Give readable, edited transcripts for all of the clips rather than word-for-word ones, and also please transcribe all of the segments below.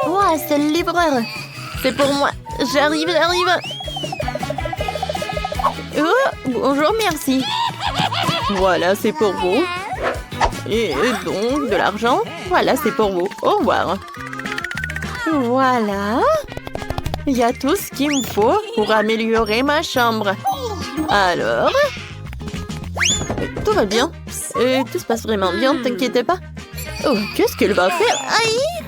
Ouah, c'est le livreur. C'est pour moi. J'arrive. Oh, bonjour, merci. Voilà, c'est pour vous. Et donc, de l'argent. Voilà, c'est pour vous. Au revoir. Voilà. Il y a tout ce qu'il me faut pour améliorer ma chambre. Alors, tout va bien. Tout se passe vraiment bien, ne t'inquiète pas. Oh, qu'est-ce qu'elle va faire? Aïe!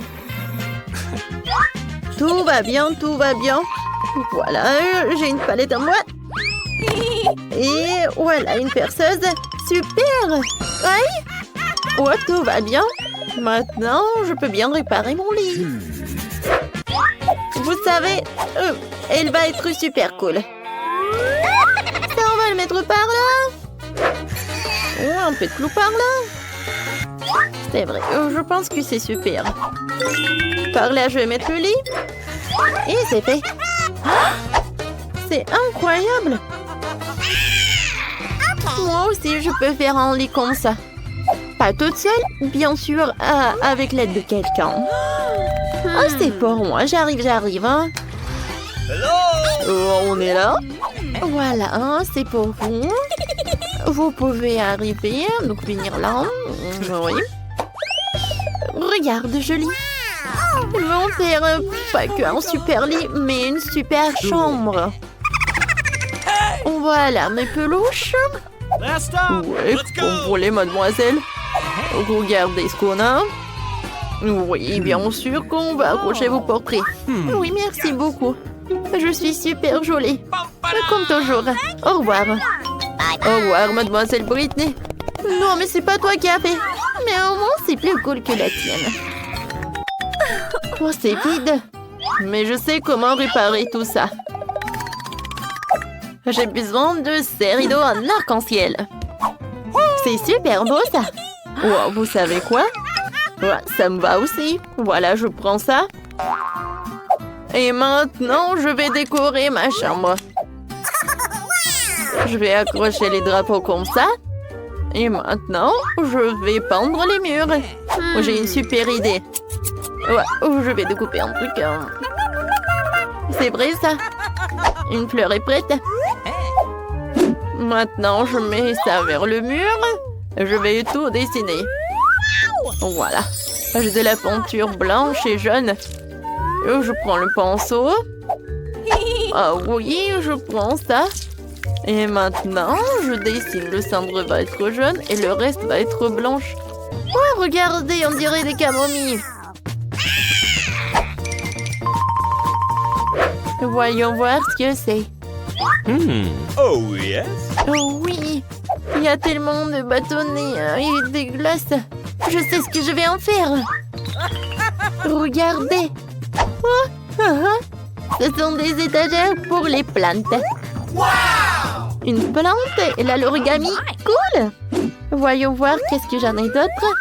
Tout va bien. Voilà, j'ai une palette à moi. Et voilà, une perceuse. Super! Aïe! Ouais, tout va bien. Maintenant, je peux bien réparer mon lit. Vous savez, elle va être super cool. Ça, on va le mettre par là. Ouais, un peu de clou par là. C'est vrai, je pense que c'est super. Par là, je vais mettre le lit. Et c'est fait. C'est incroyable. Moi aussi, je peux faire un lit comme ça. Pas toute seule, bien sûr, avec l'aide de quelqu'un. Oh, c'est pour moi, j'arrive. Hein. Oh, on est là. Voilà, hein, c'est pour vous. Vous pouvez arriver, donc venir là. Oui. Regarde, joli. Ils vont faire pas qu'un super lit, mais une super chambre. Voilà mes peluches. Ouais, contrôlez, mademoiselle. Regardez ce qu'on a. Oui, bien sûr qu'on va accrocher vos portraits. Oui, merci beaucoup. Je suis super jolie. Comme toujours. Au revoir. Au revoir, mademoiselle Britney. Non, mais c'est pas toi qui as fait. Mais au moins, c'est plus cool que la tienne. Oh, c'est vide. Mais je sais comment réparer tout ça. J'ai besoin de ces rideaux en arc-en-ciel. C'est super beau, ça. Oh, vous savez quoi? Ouais, ça me va aussi. Voilà, je prends ça. Et maintenant, je vais décorer ma chambre. Je vais accrocher les drapeaux comme ça. Et maintenant, je vais peindre les murs. J'ai une super idée. Ouais, je vais découper un truc. C'est vrai, ça. Une fleur est prête. Maintenant, je mets ça vers le mur. Je vais tout dessiner. Voilà. J'ai de la peinture blanche et jaune. Je prends le pinceau. Ah oui, je prends ça. Et maintenant, je dessine. Le centre va être jaune et le reste va être blanche. Oh, regardez, on dirait des camomilles. Voyons voir ce que c'est. Oh, yes. Oh oui, il y a tellement de bâtonnets et des glaces. Je sais ce que je vais en faire. Regardez. Oh, ce sont des étagères pour les plantes. Une plante et l'origami. Cool. Voyons voir qu'est-ce que j'en ai d'autre.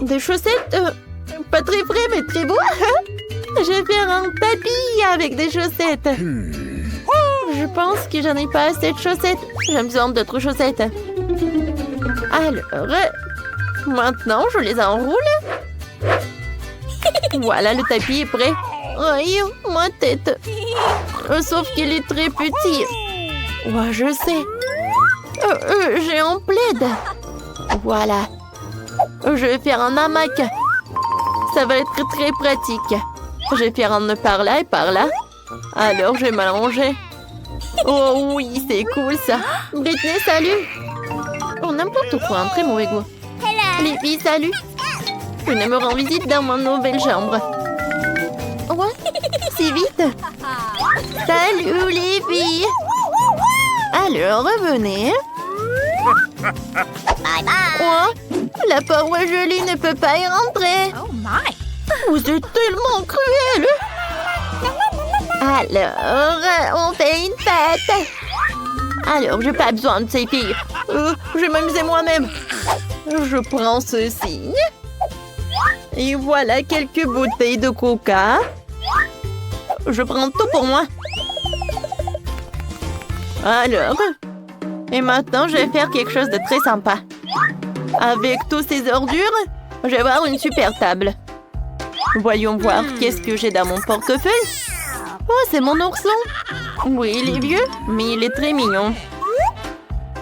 Des chaussettes. Pas très frais, mais très beau. Je vais faire un tapis avec des chaussettes. Je pense que j'en ai pas assez de chaussettes. J'ai besoin d'autres chaussettes. Alors, maintenant, je les enroule. Voilà, le tapis est prêt. Aïe, ma tête. Sauf qu'il est très petit. Ouais, je sais. J'ai un plaid. Voilà. Je vais faire un hamac. Ça va être très pratique. Je vais faire un nœud par là et par là. Alors, je vais m'allonger. Oh oui, c'est cool ça. Britney, salut. Oh, n'importe quoi, un très mauvais goût. Les filles, salut. Venez me rendre visite dans ma nouvelle chambre. Ouais, si vite. Salut les filles. Alors, revenez. Bye bye. Oh, la pauvre Jolie ne peut pas y rentrer. Oh my. Vous êtes tellement cruel. Alors, on fait une fête. Alors, j'ai pas besoin de ces filles. Je vais m'amuser moi-même. Je prends ceci. Et voilà quelques bouteilles de coca. Je prends tout pour moi. Alors, et maintenant, je vais faire quelque chose de très sympa. Avec tous ces ordures, Je vais avoir une super table. Voyons voir, qu'est-ce que j'ai dans mon portefeuille? Oh, c'est mon ourson. Oui, il est vieux, mais il est très mignon.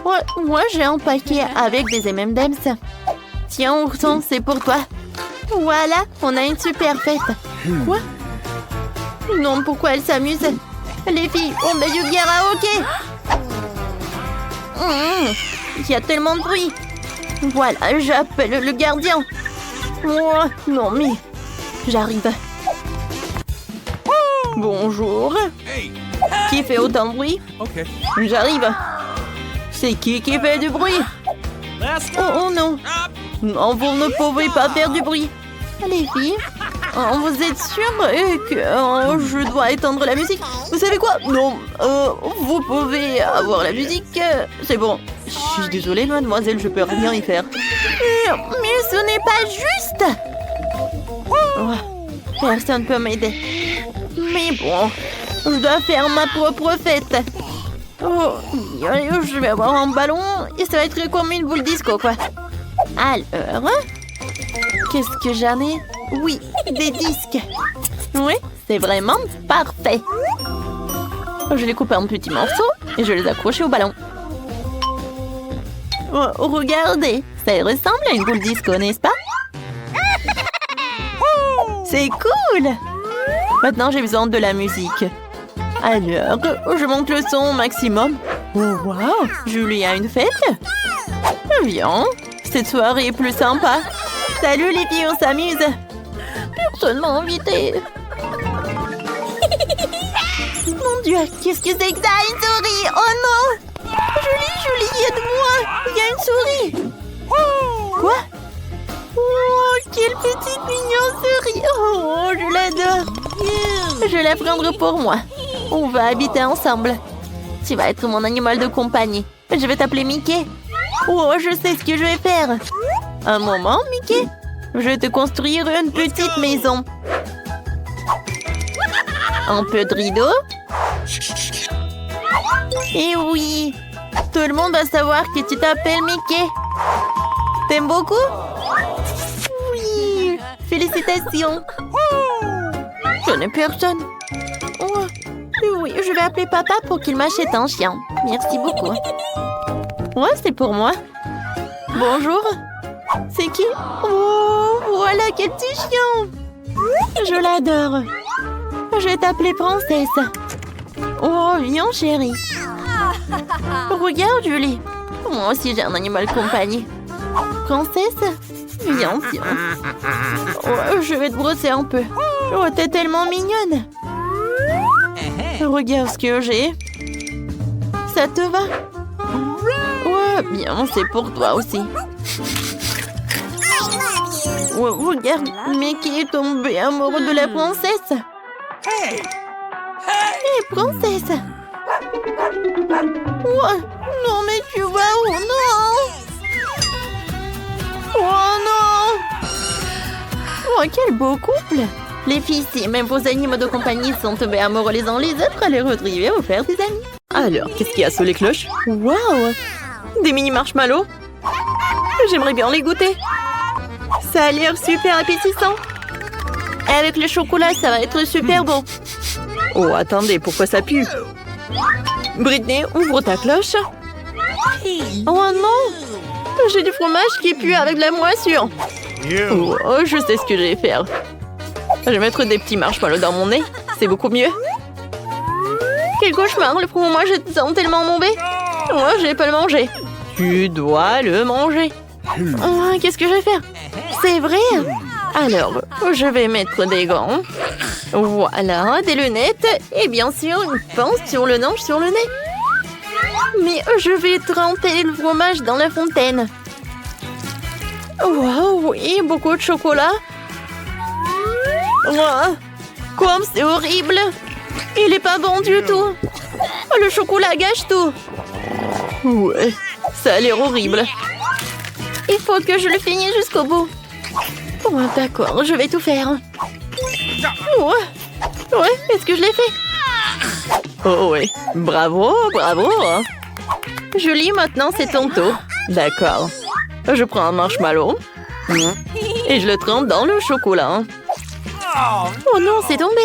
Ouais, moi, j'ai un paquet avec des M&M's. Tiens, ourson, c'est pour toi. Voilà, on a une super fête. Quoi? Non, pourquoi elle s'amuse? Les filles, on met du karaoké. Il y a tellement de bruit. Voilà, j'appelle le gardien. Oh, non, mais j'arrive. Bonjour. Qui fait autant de bruit? J'arrive. C'est qui fait du bruit? Oh non. Non, vous ne pouvez pas faire du bruit. Les filles, vous êtes sûres que je dois éteindre la musique? Vous savez quoi? Non, vous pouvez avoir la musique. C'est bon. Je suis désolée, mademoiselle, je peux rien y faire. Mais ce n'est pas juste. Oh, personne ne peut m'aider. Mais bon, je dois faire ma propre fête. Oh, je vais avoir un ballon et ça va être comme une boule disco, quoi. Alors, qu'est-ce que j'en ai? Oui, des disques. Oui, c'est vraiment parfait. Je les coupe en petits morceaux et je les accroche au ballon. Oh, regardez, ça ressemble à une boule disco, n'est-ce pas? C'est cool! Maintenant, j'ai besoin de la musique. Alors, je monte le son au maximum. Oh, wow! Julie a une fête? Viens, cette soirée est plus sympa. Salut les filles, on s'amuse. Personne m'a invité. Mon Dieu, qu'est-ce que c'est que ça? Une souris! Oh non! Julie, aide-moi! Il y a une souris! Quoi? Oh, quelle petite mignonne souris! Oh, je l'adore! Je vais la prendre pour moi. On va habiter ensemble. Tu vas être mon animal de compagnie. Je vais t'appeler Mickey. Oh, je sais ce que je vais faire. Un moment, Mickey. Je vais te construire une petite maison. Un peu de rideau. Et oui, tout le monde va savoir que tu t'appelles Mickey. T'aimes beaucoup? Oui, félicitations. Je n'ai personne. Oh, oui, je vais appeler papa pour qu'il m'achète un chien. Merci beaucoup. Ouais, c'est pour moi. Bonjour. C'est qui? Oh, voilà, quel petit chien. Je l'adore. Je vais t'appeler princesse. Oh, viens, chérie. Regarde, Julie. Moi aussi, j'ai un animal compagnie. Princesse? Viens. Oh, je vais te brosser un peu. Oh, t'es tellement mignonne. Regarde ce que j'ai. Ça te va? Ouais, bien, c'est pour toi aussi. Ouais, regarde, Mickey est tombé amoureux de la princesse. Hé, princesse! Ouais, non, mais tu vas où? Non! Oh non! Oh, quel beau couple! Les filles, si même vos animaux de compagnie sont tombés amoureux les uns les autres, allez retrouver et vous faire des amis. Alors, qu'est-ce qu'il y a sous les cloches? Waouh! Des mini marshmallows? J'aimerais bien les goûter. Ça a l'air super appétissant. Et avec le chocolat, ça va être super bon. Oh, attendez, pourquoi ça pue? Britney, ouvre ta cloche. Oh non! J'ai du fromage qui pue avec de la moisissure. Oh, je sais ce que je vais faire. Je vais mettre des petits marshmallows dans mon nez. C'est beaucoup mieux. Quel cauchemar, le fromage est tellement mauvais. Moi, je vais pas le manger. Tu dois le manger. Oh, qu'est-ce que je vais faire? C'est vrai? Alors, je vais mettre des gants. Voilà, des lunettes. Et bien sûr, une pince sur le nez, sur le nez. Mais je vais tremper le fromage dans la fontaine. Waouh, oui, beaucoup de chocolat. Oh, comme c'est horrible. Il est pas bon du tout. Oh, le chocolat gâche tout. Ouais, ça a l'air horrible. Il faut que je le finisse jusqu'au bout. Oh, d'accord, je vais tout faire. Ouais, est-ce que je l'ai fait? Oh, ouais, bravo. Julie, maintenant c'est ton tour. D'accord. Je prends un marshmallow. Et je le trempe dans le chocolat. Oh non, c'est tombé.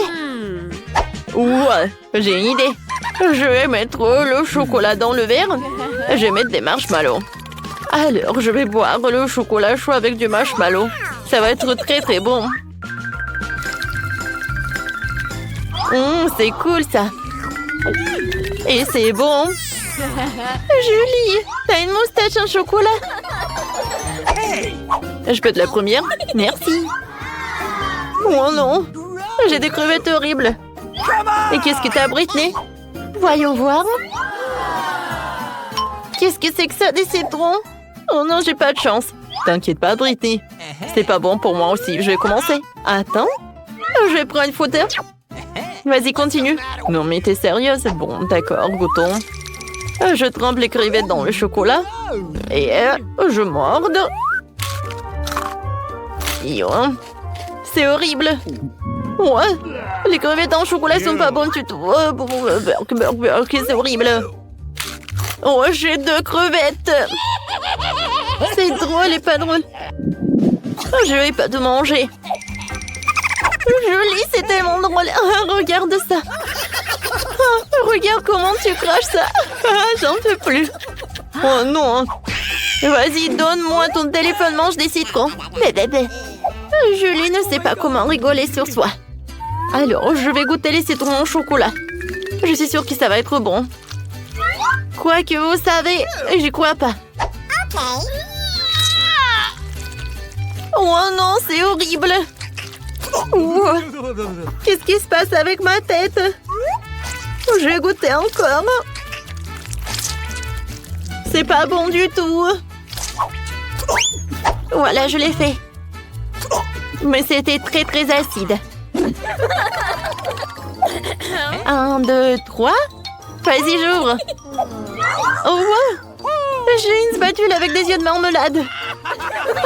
Ouais, j'ai une idée. Je vais mettre le chocolat dans le verre. Je vais mettre des marshmallows. Alors, je vais boire le chocolat chaud avec du marshmallow. Ça va être très très bon. C'est cool ça. Et c'est bon. Julie, t'as une moustache en chocolat? Je peux être la première? Merci. Oh non, j'ai des crevettes horribles. Et qu'est-ce que t'as, Britney? Voyons voir. Qu'est-ce que c'est que ça, des citrons? Oh non, j'ai pas de chance. T'inquiète pas, Britney. C'est pas bon pour moi aussi. Je vais commencer. Attends. Je vais prendre une photo. Vas-y, continue. Non, mais t'es sérieuse? Bon, d'accord, goûtons. Je trempe les crevettes dans le chocolat. Et je morde. C'est horrible. Ouais, les crevettes en chocolat sont pas bonnes du tout. C'est horrible. Oh, j'ai 2 crevettes. C'est drôle et pas drôle. Je vais pas te manger. Julie, c'est tellement drôle. Regarde ça. Regarde comment tu craches ça. J'en peux plus. Oh non. Vas-y, donne-moi ton téléphone, mange des citrons. Julie ne sait pas comment rigoler sur soi. Alors, je vais goûter les citrons au chocolat. Je suis sûre que ça va être bon. Quoi que vous savez, j'y crois pas. Oh non, c'est horrible. Qu'est-ce qui se passe avec ma tête? Je vais goûter encore. C'est pas bon du tout. Voilà, je l'ai fait. Mais c'était très très acide. 1, 2, 3. Vas-y, j'ouvre. Oh, wow. J'ai une spatule avec des yeux de marmelade.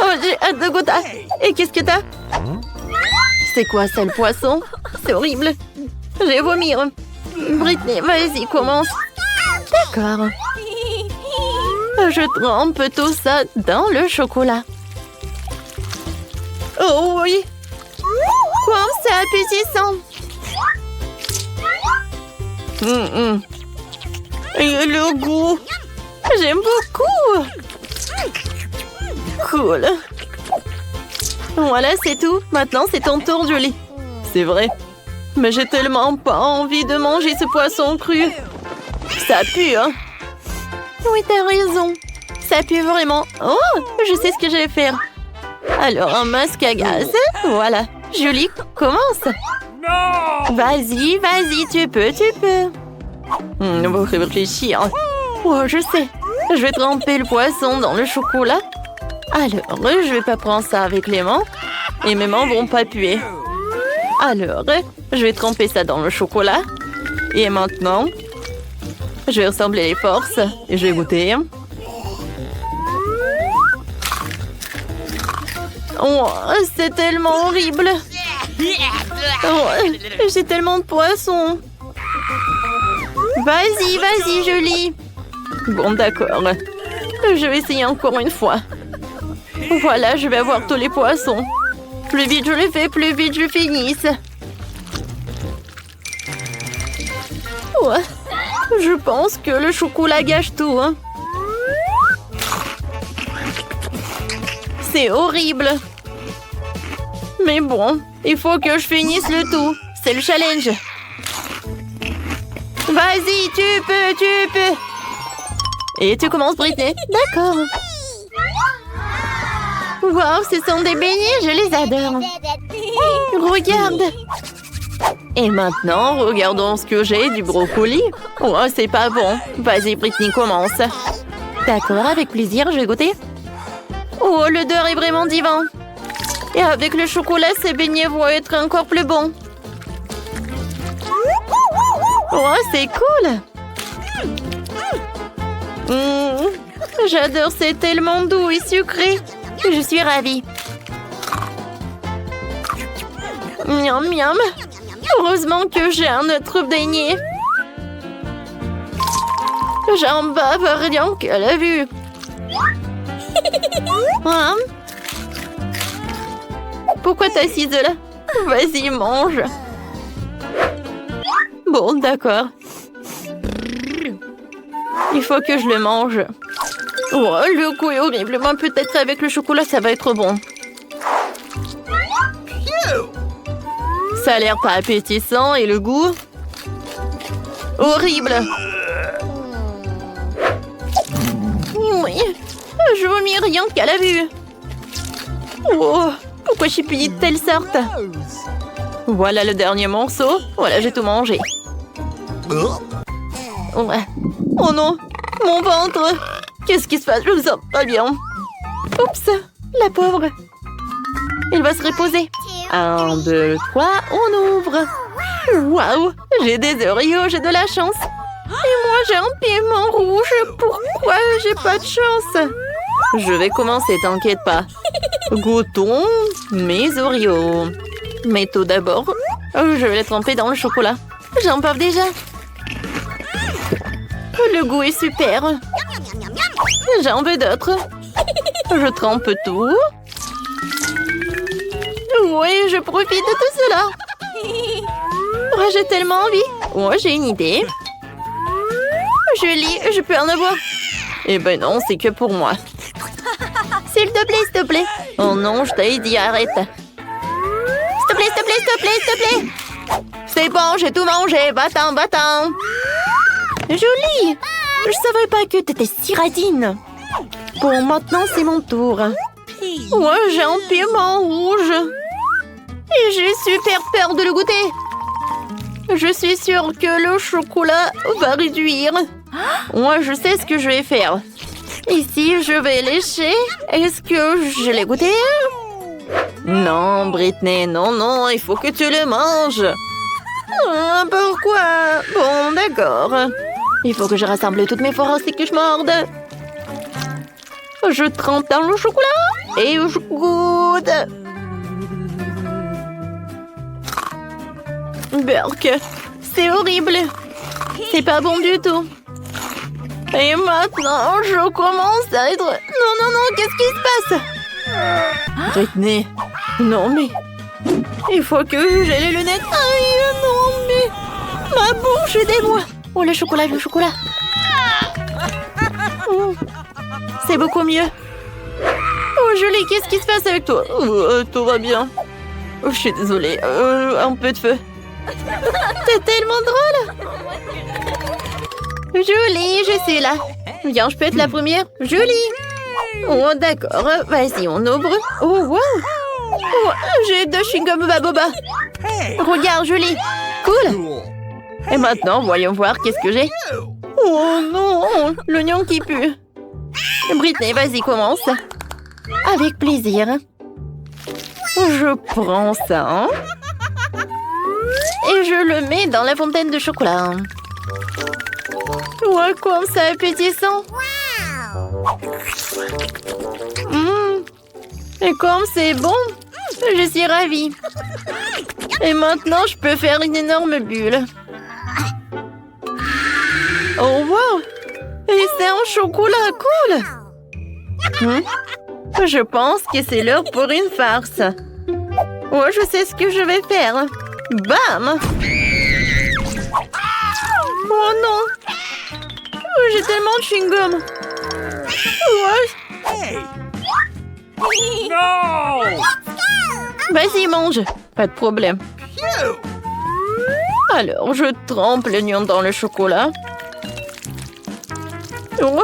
Oh, j'ai hâte de goûter. Et qu'est-ce que t'as? C'est quoi ça, le poisson? C'est horrible. Je vais vomir. Britney, vas-y, commence. D'accord. Je trempe tout ça dans le chocolat. Oh oui. Quoi, c'est appétissant. Et le goût. J'aime beaucoup. Cool. Voilà, c'est tout. Maintenant, c'est ton tour, Julie. C'est vrai. Mais j'ai tellement pas envie de manger ce poisson cru. Ça pue, hein? Oui, t'as raison. Ça pue vraiment. Oh, je sais ce que je vais faire. Alors, un masque à gaz. Voilà. Julie, commence. Vas-y, vas-y, tu peux. On va réfléchir. Oh, je sais. Je vais tremper le poisson dans le chocolat. Alors, je vais pas prendre ça avec les mains. Et mes mains vont pas puer. Alors, je vais tremper ça dans le chocolat. Et maintenant, je vais rassembler les forces. Et je vais goûter. Oh, c'est tellement horrible. Oh, j'ai tellement de poissons. Vas-y, vas-y, Julie. Bon, d'accord. Je vais essayer encore une fois. Voilà, je vais avoir tous les poissons. Plus vite je les fais, plus vite je finisse. Ouais, je pense que le chocolat gâche tout. Hein. C'est horrible. Mais bon, il faut que je finisse le tout. C'est le challenge. Vas-y, tu peux. Et tu commences, Britney. D'accord. Wow, ce sont des beignets, je les adore. Regarde. Et maintenant, regardons ce que j'ai du brocoli. Oh, c'est pas bon. Vas-y, Britney, commence. D'accord, avec plaisir, je vais goûter. Oh, l'odeur est vraiment divin. Et avec le chocolat, ces beignets vont être encore plus bons. Oh, c'est cool. J'adore, c'est tellement doux et sucré. Je suis ravie. Miam, miam. Heureusement que j'ai un autre beignet. J'en bave rien qu'à la vue. pourquoi t'es assise là? Vas-y, mange. Bon, d'accord. Il faut que je le mange. Oh, le goût est horrible, mais peut-être avec le chocolat, ça va être bon. Ça a l'air pas appétissant et le goût... horrible. Oui, je vomis rien qu'à la vue. Oh, pourquoi j'ai puni de telle sorte? Voilà le dernier morceau. Voilà, j'ai tout mangé. Ouais. Oh non, mon ventre. Qu'est-ce qui se passe? Je me sens pas bien. Oups, la pauvre. Il va se reposer. 1, 2, 3, on ouvre. Waouh, j'ai des Oreos, j'ai de la chance. Et moi, j'ai un piment rouge. Pourquoi j'ai pas de chance? Je vais commencer, t'inquiète pas. Goûtons mes Oreos. Mais tout d'abord, je vais les tremper dans le chocolat. J'en parle déjà. Le goût est super. J'en veux d'autres. Je trempe tout. Oui, je profite de tout cela. Oh, j'ai tellement envie. Oh, j'ai une idée. Julie, je peux en avoir? Eh ben non, c'est que pour moi. S'il te plaît, s'il te plaît. Oh non, je t'ai dit, arrête. S'il te plaît, s'il te plaît, s'il te plaît, s'il te plaît. C'est bon, j'ai tout mangé. Va-t'en, va-t'en. Julie, je savais pas que t'étais si radine. Bon, maintenant, c'est mon tour. Moi, j'ai un piment rouge. Et j'ai super peur de le goûter. Je suis sûre que le chocolat va réduire. Moi, je sais ce que je vais faire. Ici, je vais lécher. Est-ce que je l'ai goûté? Non, Britney, non, non, il faut que tu le manges. Pourquoi? Bon, d'accord. Il faut que je rassemble toutes mes forces et que je morde. Je trempe dans le chocolat et je goûte. Burk, c'est horrible. C'est pas bon du tout. Et maintenant, je commence à être... Non, non, non, qu'est-ce qui se passe? Britney, non mais... Il faut que j'ai les lunettes. Aïe, non mais... Ma bouche, aidez-moi. Oh, le chocolat, le chocolat. C'est beaucoup mieux. Oh, Julie, qu'est-ce qui se passe avec toi? Tout va bien. Je suis désolée. Un peu de feu. C'est tellement drôle. Julie, je suis là. Viens, je peux être la première. Julie. Oh, d'accord. Vas-y, on ouvre. Oh, wow. Oh, j'ai 2 chewing-gums Baboba. Regarde, Julie. Cool. Et maintenant, voyons voir qu'est-ce que j'ai. Oh non, l'oignon qui pue. Britney, vas-y, commence. Avec plaisir. Je prends ça. Et je le mets dans la fontaine de chocolat. Ouais, comme ça appétissant. Et comme c'est bon, je suis ravie. Et maintenant, je peux faire une énorme bulle. Oh, wow! Et c'est un chocolat cool! Je pense que c'est l'heure pour une farce. Oh, je sais ce que je vais faire. Bam! Oh non! Oh, j'ai tellement de chewing-gum. Ouais. No! Vas-y, mange. Pas de problème. Alors, je trempe l'oignon dans le chocolat. Oh,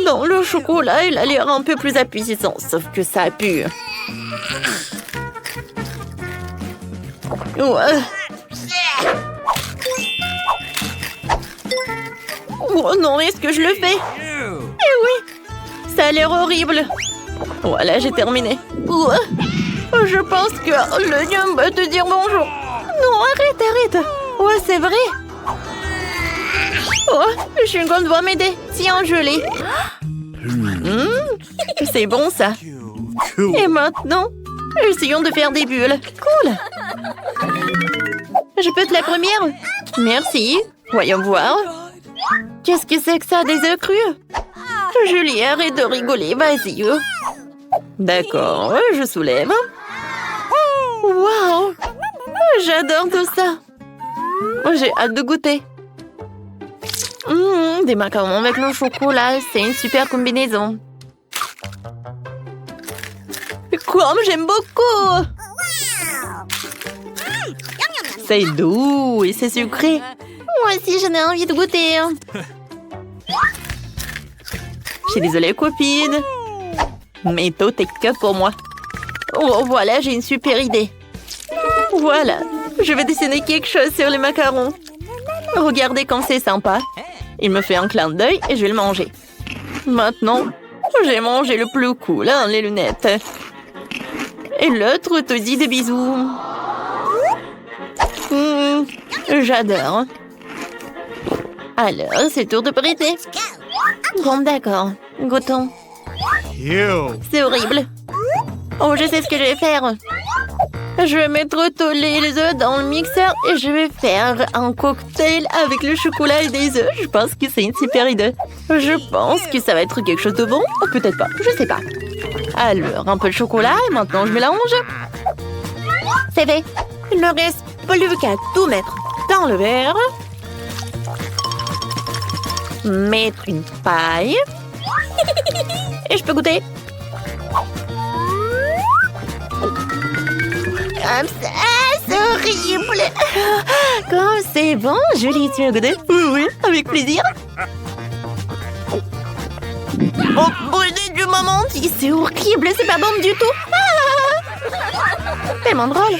dans le chocolat, il a l'air un peu plus appétissant, sauf que ça pue. Ouais. Oh non, est-ce que je le fais? Eh oui, ça a l'air horrible. Voilà, j'ai terminé. Ouais. Je pense que l'oignon va te dire bonjour. Non, arrête, arrête. Ouais, c'est vrai. Oh, le chewing-gum doit m'aider. Tiens, je l'ai. C'est bon, ça. Et maintenant, essayons de faire des bulles. Cool. Je peux être la première? Merci. Voyons voir. Qu'est-ce que c'est que ça, des œufs crus? Julie, arrête de rigoler, vas-y. D'accord, je soulève. Waouh! J'adore tout ça. J'ai hâte de goûter. Des macarons avec le chocolat, c'est une super combinaison. Comme j'aime beaucoup! C'est doux et c'est sucré. Moi aussi, j'en ai envie de goûter. Je suis désolée, copine. Mais tout est que pour moi. Oh, voilà, j'ai une super idée. Voilà, je vais dessiner quelque chose sur les macarons. Regardez comme c'est sympa. Il me fait un clin d'œil et je vais le manger. Maintenant, j'ai mangé le plus cool, hein, les lunettes. Et l'autre te dit des bisous. J'adore. Alors, c'est tour de prêter. Bon, d'accord. Goûtons. C'est horrible. Oh, je sais ce que je vais faire. Je vais mettre tous les œufs dans le mixeur et je vais faire un cocktail avec le chocolat et des œufs. Je pense que c'est une super idée. Je pense que ça va être quelque chose de bon. Ou peut-être pas, je sais pas. Alors, un peu de chocolat et maintenant je mélange. C'est fait. Il ne reste plus qu'à tout mettre dans le verre. Mettre une paille. Et je peux goûter. C'est horrible. Comme c'est bon, Julie, tu veux goûter? Oui, avec plaisir. Oh, bordel du moment, c'est horrible, c'est pas bon du tout. Tellement drôle.